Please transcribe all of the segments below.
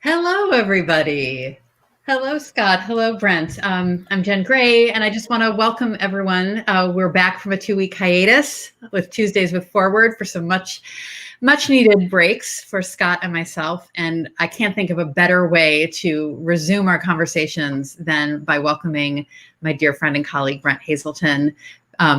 Hello, everybody. Hello, Scott. Hello, Brent. I'm Jen Gray, and I just want to welcome everyone. We're back from a 2-week hiatus with Tuesdays with Forward for some much needed breaks for Scott and myself. And I can't think of a better way to resume our conversations than by welcoming my dear friend and colleague, Brent Hazelton.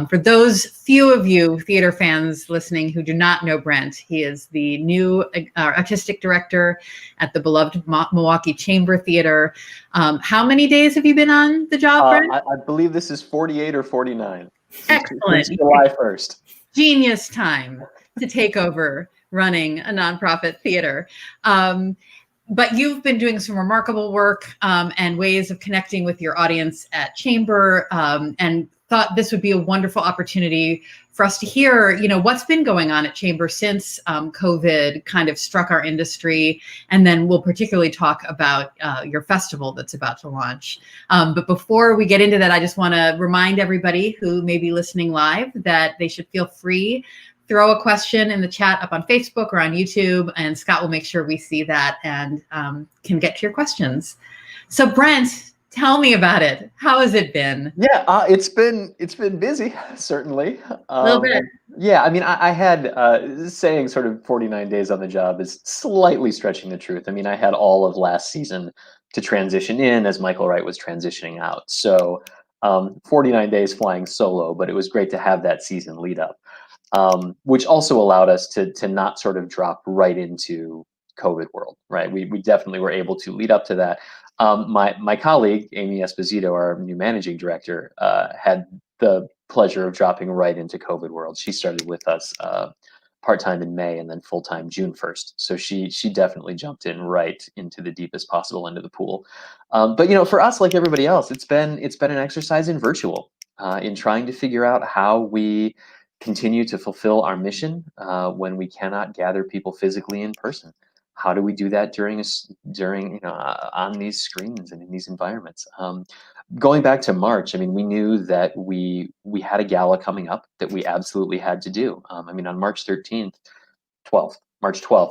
For those few of you theater fans listening who do not know Brent, he is the new artistic director at the beloved Milwaukee Chamber Theater. How many days have you been on the job, Brent? I believe this is 48 or 49. Excellent. Since July 1st. Genius time to take over running a nonprofit theater. But you've been doing some remarkable work and ways of connecting with your audience at Chamber, and thought this would be a wonderful opportunity for us to hear, what's been going on at Chamber since COVID kind of struck our industry. And then we'll particularly talk about your festival that's about to launch. But before we get into that, I just want to remind everybody who may be listening live that they should feel free. Throw a question in the chat up on Facebook or on YouTube, and Scott will make sure we see that and can get to your questions. So Brent, tell me about it. How has it been? Yeah, it's been busy, certainly. A little bit. Yeah, I mean, I had saying sort of 49 days on the job is slightly stretching the truth. I mean, I had all of last season to transition in as Michael Wright was transitioning out. So 49 days flying solo, but it was great to have that season lead up. Which also allowed us to not sort of drop right into COVID world, right? We definitely were able to lead up to that. My colleague, Amy Esposito, our new managing director, had the pleasure of dropping right into COVID world. She started with us part-time in May and then full-time June 1st. So she definitely jumped in right into the deepest possible end of the pool. But for us, like everybody else, it's been an exercise in virtual, in trying to figure out how we continue to fulfill our mission when we cannot gather people physically in person. How do we do that during on these screens and in these environments? Going back to March, I mean, we knew that we had a gala coming up that we absolutely had to do. I mean, on March 12th,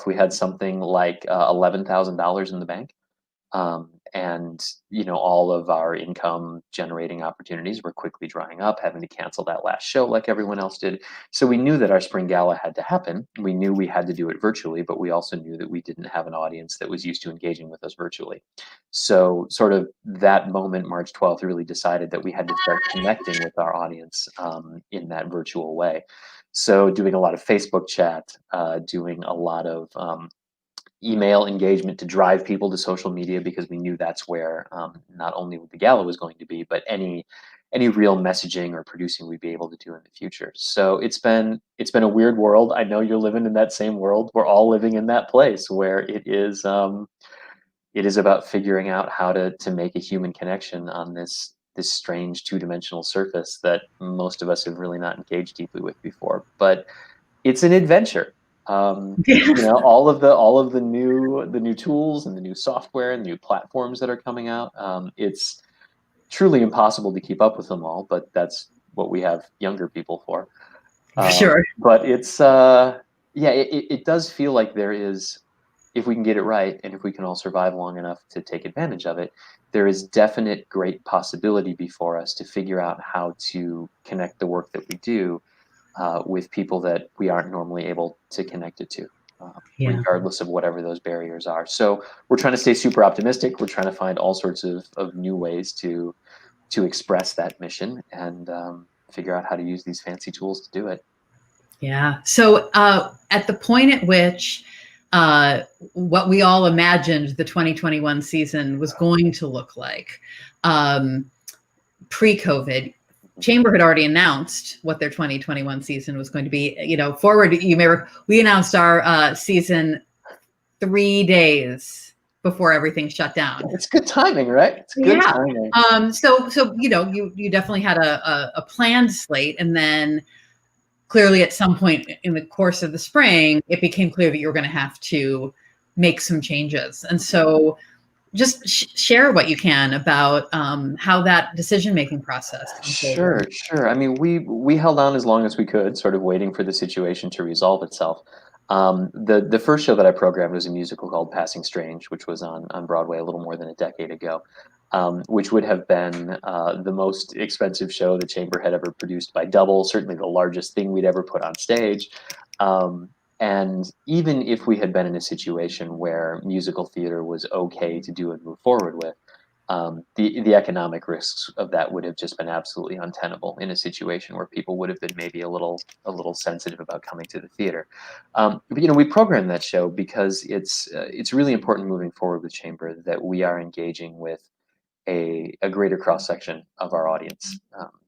we had something like $11,000 in the bank. And all of our income generating opportunities were quickly drying up, having to cancel that last show like everyone else did. So we knew that our spring gala had to happen. We knew we had to do it virtually, but we also knew that we didn't have an audience that was used to engaging with us virtually. So sort of that moment, March 12th, really decided that we had to start connecting with our audience in that virtual way. So doing a lot of Facebook chat, doing a lot of email engagement to drive people to social media, because we knew that's where not only the gala was going to be, but any real messaging or producing we'd be able to do in the future. So it's been a weird world. I know you're living in that same world. We're all living in that place where it is about figuring out how to make a human connection on this strange two-dimensional surface that most of us have really not engaged deeply with before. But it's an adventure. All of the new tools and the new software and the new platforms that are coming out. It's truly impossible to keep up with them all, but that's what we have younger people for. Sure. But it's it does feel like there is, if we can get it right and if we can all survive long enough to take advantage of it, there is definite great possibility before us to figure out how to connect the work that we do with people that we aren't normally able to connect it to, regardless of whatever those barriers are. So we're trying to stay super optimistic. We're trying to find all sorts of new ways to express that mission and figure out how to use these fancy tools to do it. Yeah. So at the point at which what we all imagined the 2021 season was going to look like pre-COVID, Chamber had already announced what their 2021 season was going to be. Forward, we announced our season 3 days before everything shut down. It's good timing, right? It's good timing. So you definitely had a planned slate, and then clearly at some point in the course of the spring, it became clear that you were going to have to make some changes. And so just share what you can about how that decision-making process. Sure. I mean, we held on as long as we could, sort of waiting for the situation to resolve itself. The first show that I programmed was a musical called Passing Strange, which was on Broadway a little more than a decade ago, which would have been the most expensive show the Chamber had ever produced by double, certainly the largest thing we'd ever put on stage. Um, and even if we had been in a situation where musical theater was okay to do and move forward with, the economic risks of that would have just been absolutely untenable in a situation where people would have been maybe a little sensitive about coming to the theater. But we programmed that show because it's really important moving forward with Chamber that we are engaging with a greater cross section of our audience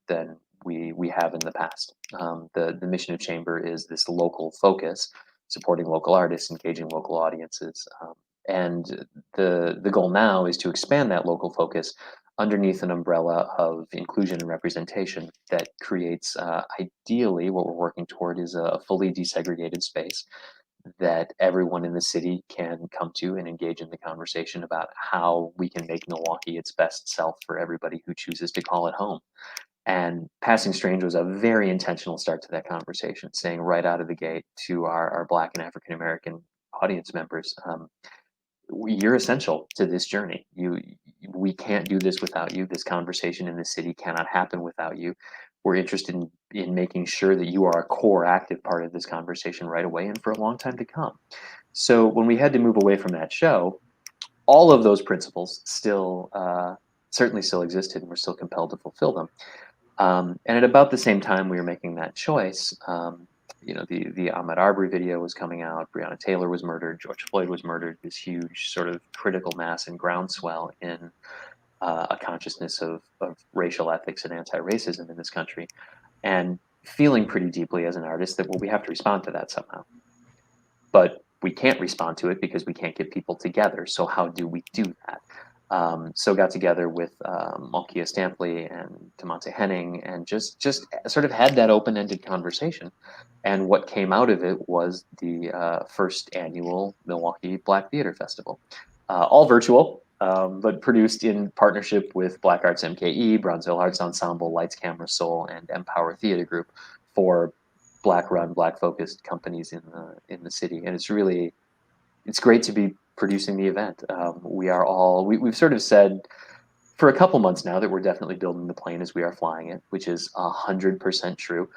than we have in the past. The mission of Chamber is this local focus, supporting local artists, engaging local audiences, and the goal now is to expand that local focus underneath an umbrella of inclusion and representation that creates, ideally, what we're working toward is a fully desegregated space that everyone in the city can come to and engage in the conversation about how we can make Milwaukee its best self for everybody who chooses to call it home. And Passing Strange was a very intentional start to that conversation, saying right out of the gate to our Black and African American audience members, you're essential to this journey. We can't do this without you. This conversation in the city cannot happen without you. We're interested in making sure that you are a core active part of this conversation right away and for a long time to come. So when we had to move away from that show, all of those principles still certainly still existed, and we're still compelled to fulfill them. And at about the same time we were making that choice, the Ahmaud Arbery video was coming out, Breonna Taylor was murdered, George Floyd was murdered, this huge sort of critical mass and groundswell in a consciousness of racial ethics and anti-racism in this country, and feeling pretty deeply as an artist that, well, we have to respond to that somehow. But we can't respond to it because we can't get people together. So how do we do that? So got together with Malkia Stampley and Tamonte Henning and just sort of had that open-ended conversation. And what came out of it was the first annual Milwaukee Black Theater Festival, all virtual, but produced in partnership with Black Arts MKE, Bronzeville Arts Ensemble, Lights, Camera, Soul, and Empower Theater Group for Black-run, Black-focused companies in the city. And it's great to be producing the event. We've sort of said for a couple months now that we're definitely building the plane as we are flying it, which is 100% true.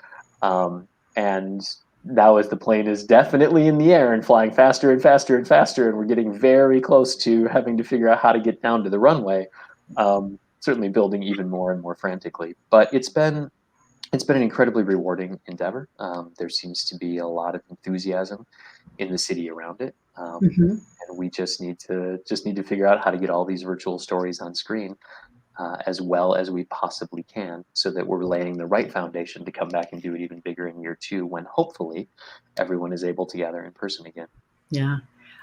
And now as the plane is definitely in the air and flying faster and faster and faster, and we're getting very close to having to figure out how to get down to the runway, certainly building even more and more frantically. But it's been an incredibly rewarding endeavor. There seems to be a lot of enthusiasm in the city around it. Mhm. And we just need to figure out how to get all these virtual stories on screen as well as we possibly can, so that we're laying the right foundation to come back and do it even bigger in year 2, when hopefully everyone is able to gather in person again. Yeah.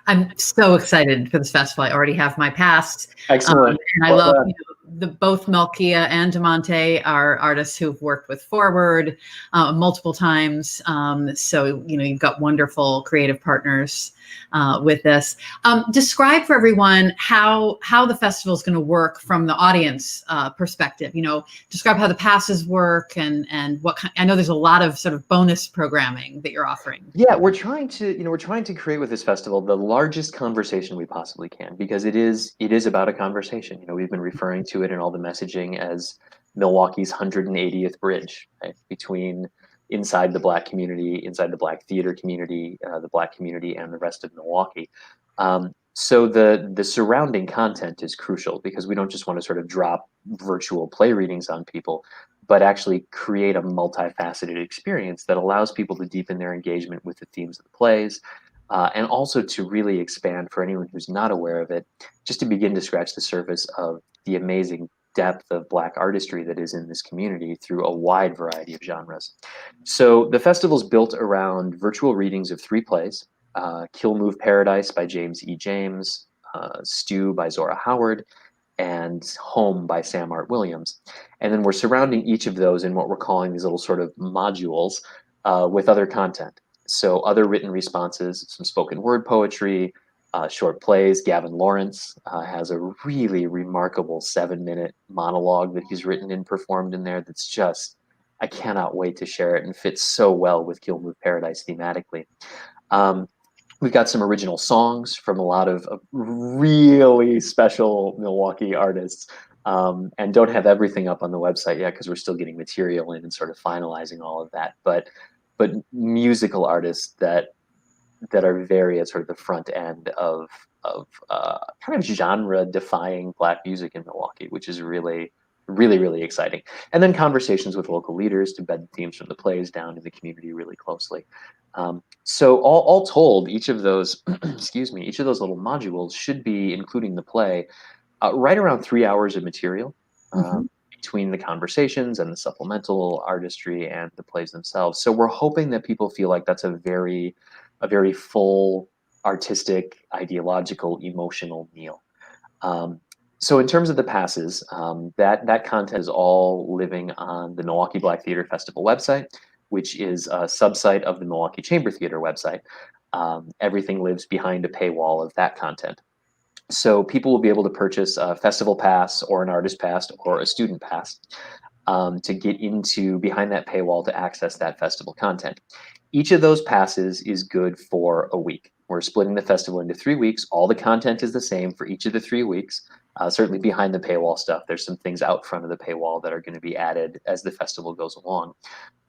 I'm so excited for this festival. I already have my pass. Excellent. And I love both Melkia and Demonte are artists who've worked with Forward multiple times. So, you've got wonderful creative partners with this. Describe for everyone how the festival is going to work from the audience perspective. Describe how the passes work and what kind. I know there's a lot of sort of bonus programming that you're offering. Yeah, we're trying to create with this festival the largest conversation we possibly can, because it is about a conversation. We've been referring to it in all the messaging as Milwaukee's 180th bridge, right, between inside the Black community, inside the Black theater community, the Black community, and the rest of Milwaukee. So the surrounding content is crucial, because we don't just want to sort of drop virtual play readings on people, but actually create a multifaceted experience that allows people to deepen their engagement with the themes of the plays, and also to really expand, for anyone who's not aware of it, just to begin to scratch the surface of the amazing depth of Black artistry that is in this community through a wide variety of genres. So the festival's built around virtual readings of 3 plays: Kill Move Paradise by James E. James, Stew by Zora Howard, and Home by Sam Art Williams. And then we're surrounding each of those in what we're calling these little sort of modules with other content. So other written responses, some spoken word poetry, short plays. Gavin Lawrence has a really remarkable 7-minute monologue that he's written and performed in there that's just, I cannot wait to share it, and fits so well with Kill Move Paradise thematically. We've got some original songs from a lot of really special Milwaukee artists, and don't have everything up on the website yet because we're still getting material in and sort of finalizing all of that. But musical artists that are very at sort of the front end of kind of genre-defying Black music in Milwaukee, which is really, really, really exciting. And then conversations with local leaders to bed the themes from the plays down in the community really closely. So all told, each of those, excuse me, each of those little modules should be, including the play, right around 3 hours of material between the conversations and the supplemental artistry and the plays themselves. So we're hoping that people feel like that's a very full artistic, ideological, emotional meal. So in terms of the passes, that content is all living on the Milwaukee Black Theater Festival website, which is a subsite of the Milwaukee Chamber Theater website. Everything lives behind a paywall of that content. So people will be able to purchase a festival pass or an artist pass or a student pass to get into behind that paywall to access that festival content. Each of those passes is good for a week. We're splitting the festival into 3 weeks. All the content is the same for each of the 3 weeks. Certainly behind the paywall stuff, there's some things out front of the paywall that are going to be added as the festival goes along.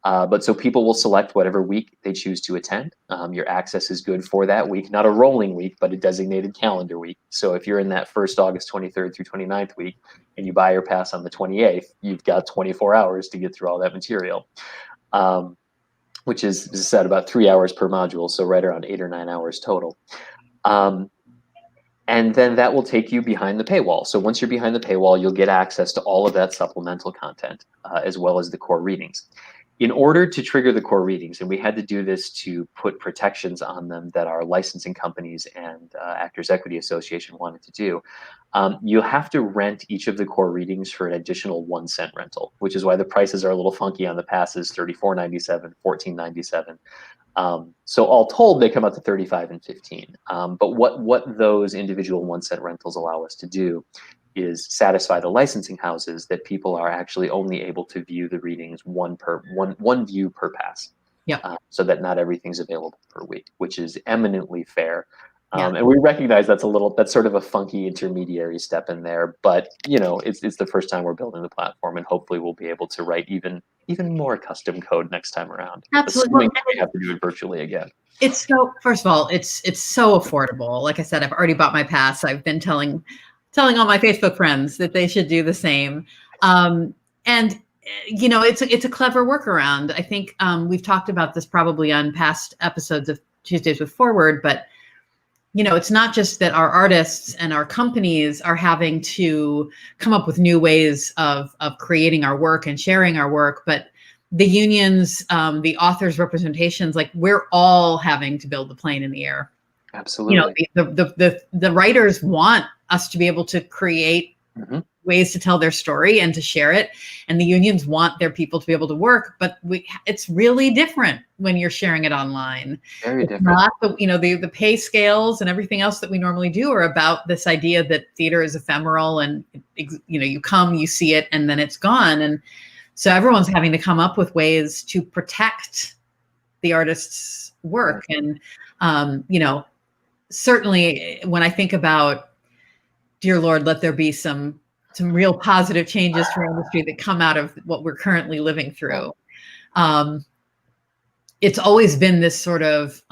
But so people will select whatever week they choose to attend. Your access is good for that week, not a rolling week, but a designated calendar week. So if you're in that first August 23rd through 29th week and you buy your pass on the 28th, you've got 24 hours to get through all that material, which is, as I said, about 3 hours per module. So right around 8 or 9 hours total. And then that will take you behind the paywall. So once you're behind the paywall, you'll get access to all of that supplemental content, as well as the core readings. In order to trigger the core readings, and we had to do this to put protections on them that our licensing companies and Actors Equity Association wanted to do, you'll have to rent each of the core readings for an additional 1 cent rental, which is why the prices are a little funky on the passes, $34.97, $14.97. So all told, they come out to 35 and 15. But what those individual 1 cent rentals allow us to do is satisfy the licensing houses that people are actually only able to view the readings one view per pass. Yeah. So that not everything's available per week, which is eminently fair. Yeah. And we recognize that's sort of a funky intermediary step in there, but it's the first time we're building the platform, and hopefully we'll be able to write even more custom code next time around. Absolutely. Assuming we have to do it virtually again. It's so, first of all, it's so affordable. Like I said, I've already bought my pass. I've been telling all my Facebook friends that they should do the same. And it's a clever workaround. I think we've talked about this probably on past episodes of Tuesdays with Forward, but it's not just that our artists and our companies are having to come up with new ways of creating our work and sharing our work, but the unions, the authors' representations, like we're all having to build the plane in the air. Absolutely. The writers want us to be able to create ways to tell their story and to share it, and the unions want their people to be able to work. But it's really different when you're sharing it online. Very different. Not the pay scales and everything else that we normally do are about this idea that theater is ephemeral, and you come, you see it, and then it's gone. And so everyone's having to come up with ways to protect the artist's work. And certainly when I think about, dear Lord, let there be some real positive changes to our industry that come out of what we're currently living through. It's always been this sort of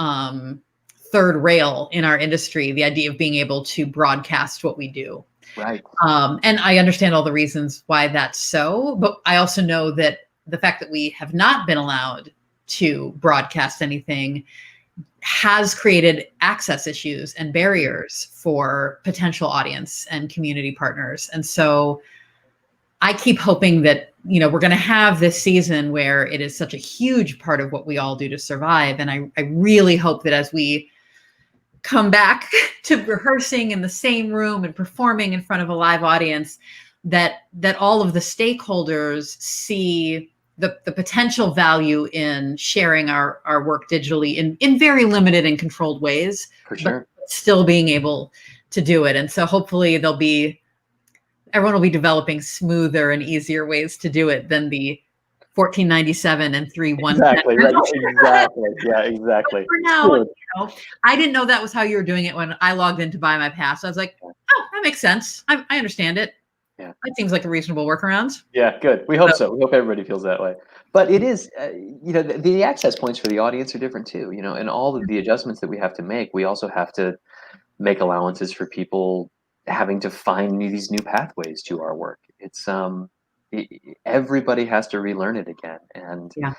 third rail in our industry, the idea of being able to broadcast what we do. Right. And I understand all the reasons why that's so, but I also know that the fact that we have not been allowed to broadcast anything has created access issues and barriers for potential audience and community partners. And so I keep hoping that, we're going to have this season where it is such a huge part of what we all do to survive. And I really hope that as we come back to rehearsing in the same room and performing in front of a live audience, that all of the stakeholders see the potential value in sharing our work digitally in very limited and controlled ways, for sure, but still being able to do it. And so hopefully everyone will be developing smoother and easier ways to do it than the $14.97 and 3 110. Exactly. Right. Exactly. Yeah. But Exactly. for now, I didn't know that was how you were doing it when I logged in to buy my pass. I was like, oh, that makes sense. I understand it. Yeah. That seems like a reasonable workaround. Yeah, good. We hope so. We hope everybody feels that way. But it is, the access points for the audience are different too, and all of the adjustments that we have to make, we also have to make allowances for people having to find these new pathways to our work. It's everybody has to relearn it again, and Yeah.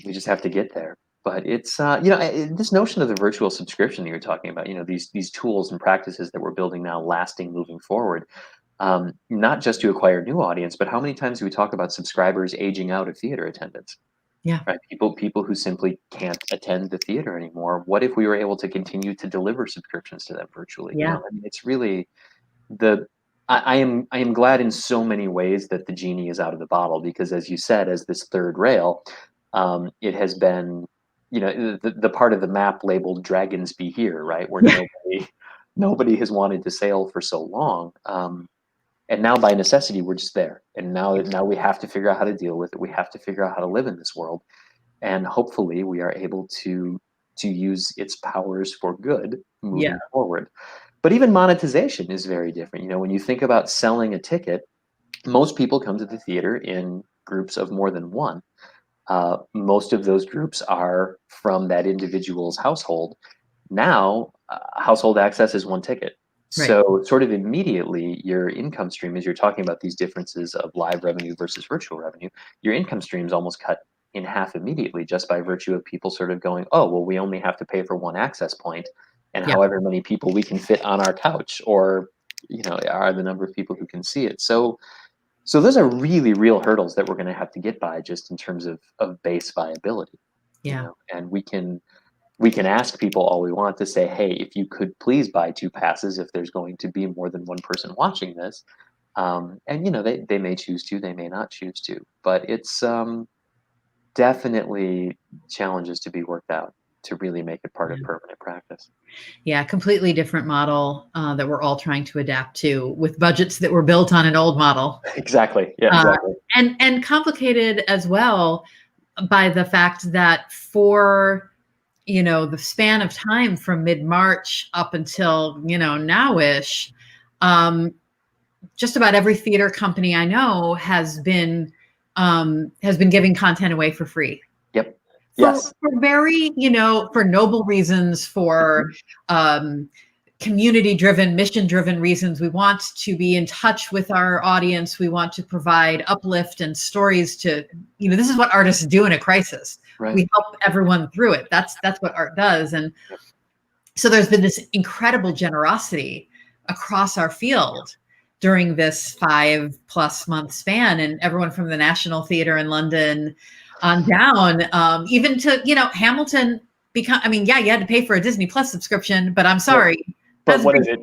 we just have to get there. But it's this notion of the virtual subscription that you're talking about, these tools and practices that we're building now, lasting moving forward. Not just to acquire new audience, but how many times do we talk about subscribers aging out of theater attendance? Yeah. Right? People who simply can't attend the theater anymore. What if we were able to continue to deliver subscriptions to them virtually? Yeah. I mean, it's really the. I am glad in so many ways that the genie is out of the bottle, because, as you said, as this third rail, it has been, the part of the map labeled "Dragons Be Here," right, where Yeah. nobody has wanted to sail for so long. And now, by necessity, we're just there. And now we have to figure out how to deal with it. We have to figure out how to live in this world. And hopefully we are able to use its powers for good Yeah. moving forward. But even monetization is very different. When you think about selling a ticket, most people come to the theater in groups of more than one. Most of those groups are from that individual's household. Now, household access is one ticket. Right. So, sort of immediately, your income stream, as you're talking about these differences of live revenue versus virtual revenue, your income stream is almost cut in half immediately, just by virtue of people sort of going, oh, well, we only have to pay for one access point, and Yeah. however many people we can fit on our couch, or are the number of people who can see it. So those are really real hurdles that we're going to have to get by, just in terms of base viability. Yeah. And we can ask people all we want to say, hey, if you could please buy 2 passes if there's going to be more than one person watching this. And they may choose to, they may not choose to, but it's definitely challenges to be worked out to really make it part of permanent practice. Yeah, completely different model that we're all trying to adapt to, with budgets that were built on an old model. Exactly. Yeah, exactly. And complicated as well by the fact that for the span of time from mid-March up until nowish, just about every theater company I know has been giving content away for free. Yep. For, Yes. for very, for noble reasons, for community-driven, mission-driven reasons. We want to be in touch with our audience. We want to provide uplift and stories to, this is what artists do in a crisis. Right. We help everyone through it. That's what art does. And so there's been this incredible generosity across our field during this 5+ month span, and everyone from the National Theatre in London on down, even to, Hamilton you had to pay for a Disney Plus subscription, but I'm sorry. But what is it?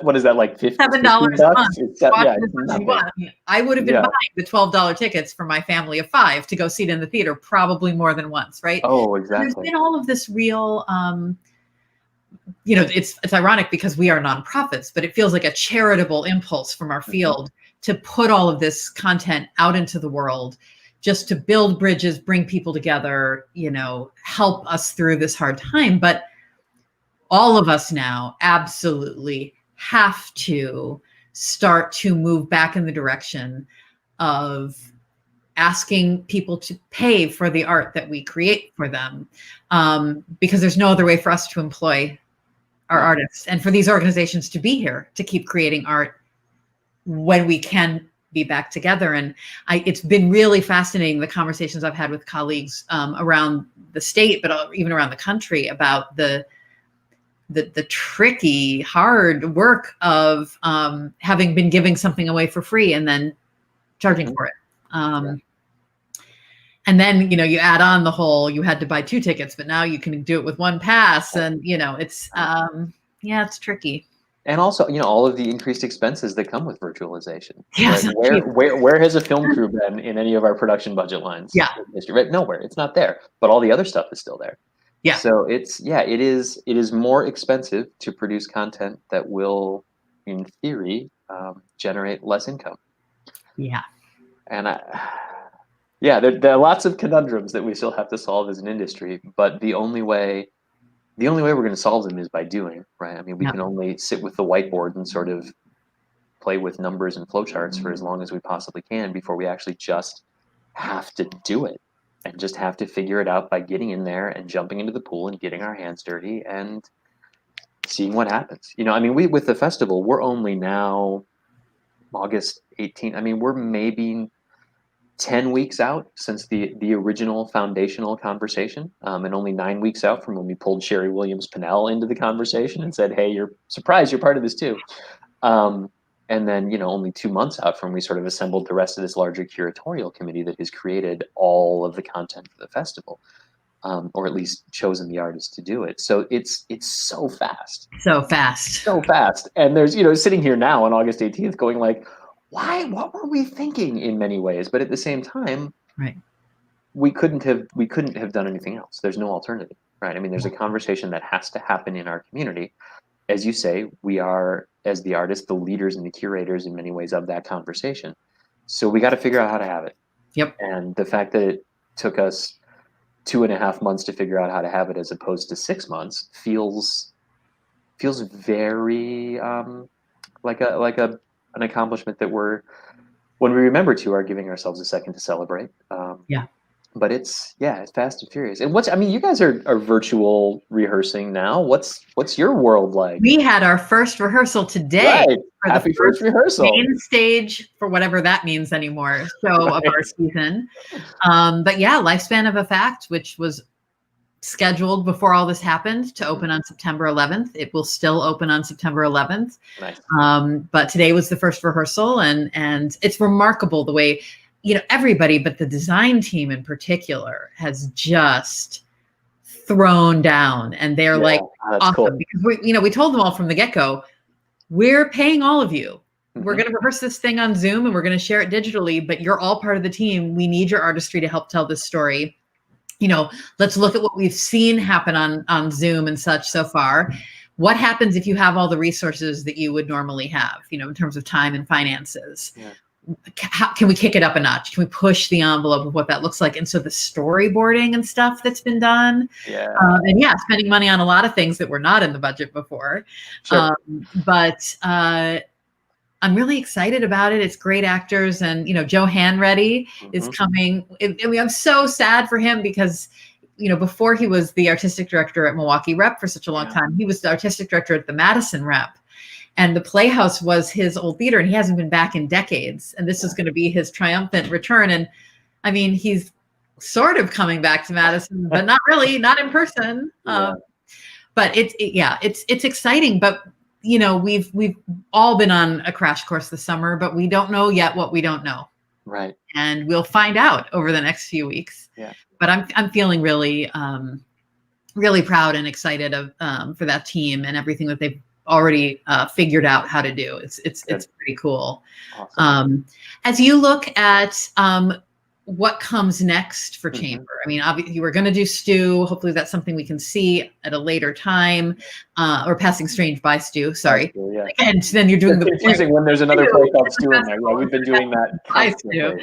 What is that, like $7 a month. It's I would have been buying the $12 tickets for my family of 5 to go see it in the theater, probably more than once, right? Oh, exactly. There's been all of this real, it's ironic because we are nonprofits, but it feels like a charitable impulse from our field to put all of this content out into the world, just to build bridges, bring people together, help us through this hard time. But all of us now absolutely have to start to move back in the direction of asking people to pay for the art that we create for them, because there's no other way for us to employ our artists, and for these organizations to be here to keep creating art when we can be back together. And it's been really fascinating, the conversations I've had with colleagues around the state, but even around the country, about the tricky, hard work of having been giving something away for free and then charging for it. And then, you add on the whole, you had to buy 2 tickets, but now you can do it with 1 pass. And, it's, it's tricky. And also, all of the increased expenses that come with virtualization. Yes. Right? Where has a film crew been in any of our production budget lines? Yeah. Right? Nowhere. It's not there. But all the other stuff is still there. Yeah. So it is more expensive to produce content that will, in theory, generate less income. Yeah. And Yeah, there are lots of conundrums that we still have to solve as an industry, but the only way we're going to solve them is by doing, right? I mean, we Yeah. can only sit with the whiteboard and sort of play with numbers and flowcharts for as long as we possibly can before we actually just have to do it and just have to figure it out by getting in there and jumping into the pool and getting our hands dirty and seeing what happens. I mean, we with the festival, we're only now August 18th. I mean, we're maybe 10 weeks out since the original foundational conversation, and only 9 weeks out from when we pulled Sherry Williams Pennell into the conversation and said, hey, you're surprised you're part of this too. And then, only 2 months out from we sort of assembled the rest of this larger curatorial committee that has created all of the content for the festival, or at least chosen the artists to do it. So it's so fast. So fast. So fast. And there's, sitting here now on August 18th going like, why? What were we thinking in many ways? But at the same time, Right. we couldn't have done anything else. There's no alternative, right? I mean, there's a conversation that has to happen in our community. As you say, we are, as the artists, the leaders and the curators in many ways of that conversation. So we got to figure out how to have it. Yep. And the fact that it took us 2.5 months to figure out how to have it as opposed to 6 months feels very like an accomplishment that we're, when we remember to, are giving ourselves a second to celebrate. Yeah. But it's fast and furious. And you guys are virtual rehearsing now. What's your world like? We had our first rehearsal today. Right. For Happy the first rehearsal. Main stage, for whatever that means anymore, show of our season. But yeah, Lifespan of a Fact, which was scheduled before all this happened to open on September 11th. It will still open on September 11th. Nice. But today was the first rehearsal, and it's remarkable the way, everybody, but the design team in particular, has just thrown down, and they're like, awesome. Cool. Because we told them all from the get-go, we're paying all of you. Mm-hmm. We're going to rehearse this thing on Zoom and we're going to share it digitally, but you're all part of the team. We need your artistry to help tell this story. Let's look at what we've seen happen on Zoom and such so far. What happens if you have all the resources that you would normally have, in terms of time and finances? Yeah. How can we kick it up a notch? Can we push the envelope of what that looks like? And so the storyboarding and stuff that's been done, and spending money on a lot of things that were not in the budget before. Sure. But I'm really excited about it. It's great actors, and Joe Hanreddy is coming. I mean, I'm so sad for him because before he was the artistic director at Milwaukee Rep for such a long time, he was the artistic director at the Madison Rep. And the Playhouse was his old theater, and he hasn't been back in decades. And this is going to be his triumphant return. And I mean, he's sort of coming back to Madison, but not really, not in person. But it's exciting. But we've all been on a crash course this summer, but we don't know yet what we don't know. Right. And we'll find out over the next few weeks. Yeah. But I'm feeling really, really proud and excited for that team and everything that they've already figured out how to do. It's pretty cool. Awesome. As you look at what comes next for Chamber, I mean, obviously you were going to do Stu. Hopefully that's something we can see at a later time, or Passing Strange by Stu. Sorry. Yeah. And then you're doing it's confusing when there's another play called Stu in there. Yeah, we've been doing that. By Stu.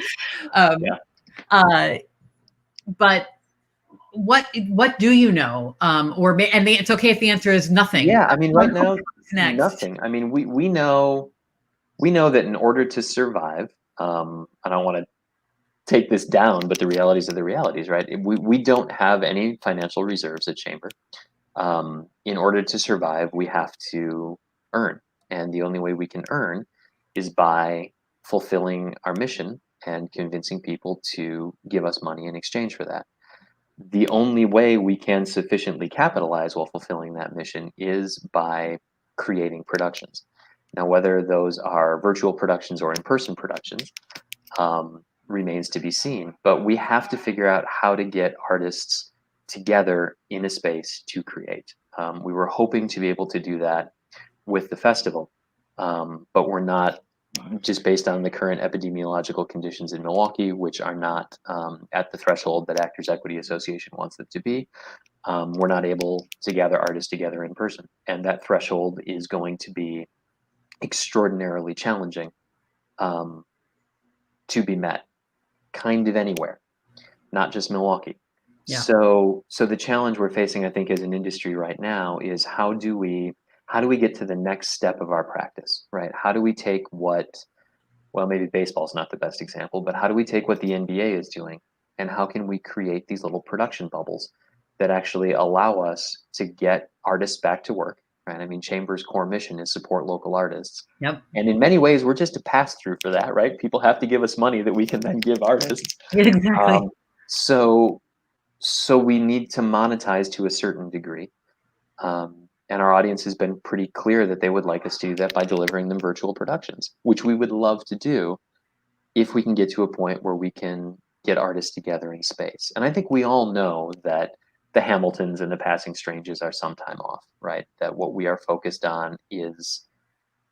But what do you know? And it's okay if the answer is nothing. Yeah, I mean, right now, nothing. I mean, we know that in order to survive, I don't want to take this down, but the realities are the realities, right? We don't have any financial reserves at Chamber. In order to survive, we have to earn, and the only way we can earn is by fulfilling our mission and convincing people to give us money in exchange for that. The only way we can sufficiently capitalize while fulfilling that mission is by creating productions. Now, whether those are virtual productions or in-person productions remains to be seen, but we have to figure out how to get artists together in a space to create. We were hoping to be able to do that with the festival, but we're not, just based on the current epidemiological conditions in Milwaukee, which are not at the threshold that Actors Equity Association wants them to be. We're not able to gather artists together in person. And that threshold is going to be extraordinarily challenging to be met, kind of anywhere. not just Milwaukee. Yeah. So the challenge we're facing, I think, as an industry right now is how do we get to the next step of our practice, right? How do we take well, maybe baseball's not the best example, but how do we take what the NBA is doing and how can we create these little production bubbles that actually allow us to get artists back to work, right? I mean, Chamber's core mission is support local artists. Yep. And in many ways, we're just a pass through for that, right? People have to give us money that we can then give artists. Exactly. So we need to monetize to a certain degree. And our audience has been pretty clear that they would like us to do that by delivering them virtual productions, which we would love to do if we can get to a point where we can get artists together in space. And I think we all know that the Hamiltons and the Passing Strangers are sometime off, right? That what we are focused on is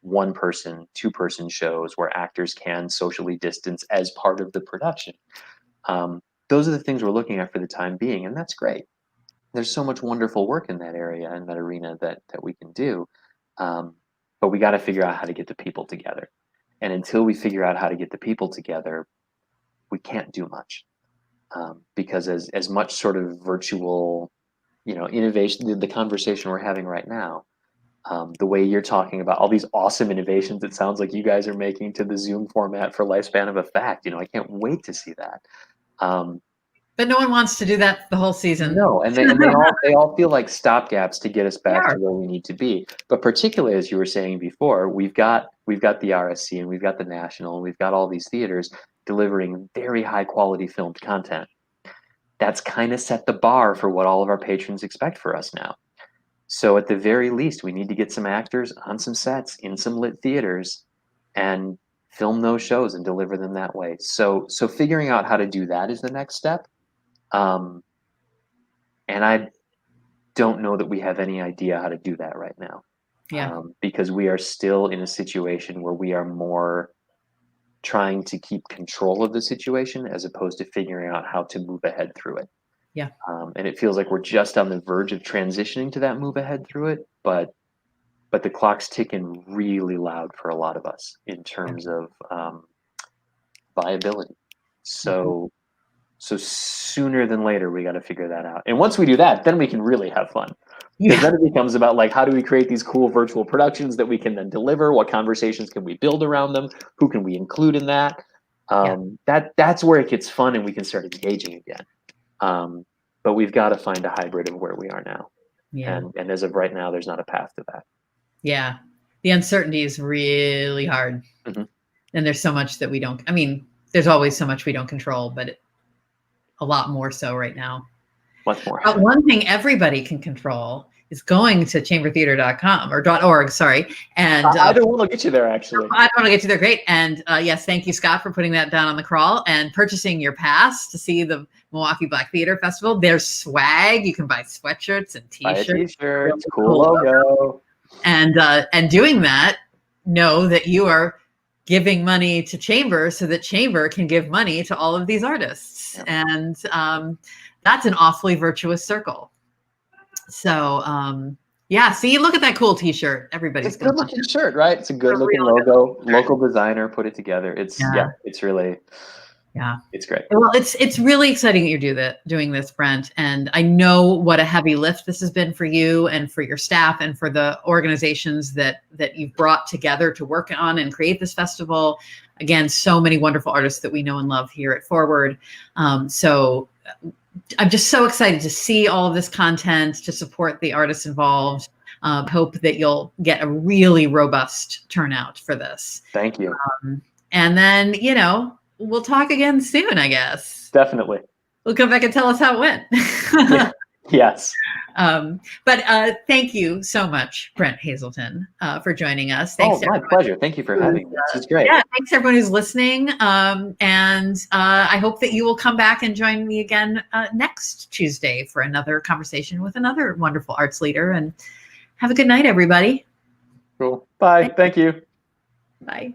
one person, two-person shows where actors can socially distance as part of the production. Those are the things we're looking at for the time being, and that's great. There's so much wonderful work in that area and that arena that we can do. But we got to figure out how to get the people together. And until we figure out how to get the people together, we can't do much. Because as much sort of virtual, innovation, the conversation we're having right now, the way you're talking about all these awesome innovations, it sounds like you guys are making to the Zoom format for Lifespan of Effect. I can't wait to see that. But no one wants to do that the whole season. No, and they all feel like stopgaps to get us back to where we need to be. But particularly, as you were saying before, we've got the RSC and we've got the National and we've got all these theaters delivering very high quality filmed content. That's kind of set the bar for what all of our patrons expect for us now. So at the very least, we need to get some actors on some sets in some lit theaters and film those shows and deliver them that way. So figuring out how to do that is the next step. And I don't know that we have any idea how to do that right now. Yeah. Because we are still in a situation where we are more trying to keep control of the situation as opposed to figuring out how to move ahead through it. Yeah. And it feels like we're just on the verge of transitioning to that move ahead through it, but the clock's ticking really loud for a lot of us in terms of viability. So sooner than later, we got to figure that out. And once we do that, then we can really have fun. Because then it becomes about like, how do we create these cool virtual productions that we can then deliver? What conversations can we build around them? Who can we include in that? That's where it gets fun and we can start engaging again. But we've got to find a hybrid of where we are now. Yeah. And as of right now, there's not a path to that. Yeah. The uncertainty is really hard. Mm-hmm. And there's so much that there's always so much we don't control, but a lot more so right now. Much more. But one thing everybody can control is going to chambertheater.com or .org, sorry. And either one will get you there, actually. I want to get you there. Great. And yes, thank you, Scott, for putting that down on the crawl and purchasing your pass to see the Milwaukee Black Theater Festival. There's swag. You can buy sweatshirts and t-shirts. Buy a t-shirt, cool logo. And doing that, know that you are giving money to Chamber so that Chamber can give money to all of these artists. Yeah. And that's an awfully virtuous circle. So, see, look at that cool t-shirt. Everybody's it's a good looking shirt, right? It's a good looking logo. Local designer put it together. It's really, it's great. Well, it's really exciting that you're doing this, Brent. And I know what a heavy lift this has been for you and for your staff and for the organizations that you've brought together to work on and create this festival. Again, so many wonderful artists that we know and love here at Forward. So I'm just so excited to see all of this content, to support the artists involved. Hope that you'll get a really robust turnout for this. Thank you. And then, we'll talk again soon, I guess. Definitely. We'll come back and tell us how it went. Yes. But thank you so much, Brent Hazelton, for joining us. Thanks. My pleasure. Thank you for having me. This is great. Yeah, thanks everyone who's listening. And I hope that you will come back and join me again next Tuesday for another conversation with another wonderful arts leader. And have a good night, everybody. Cool. Bye. Thank you. Bye.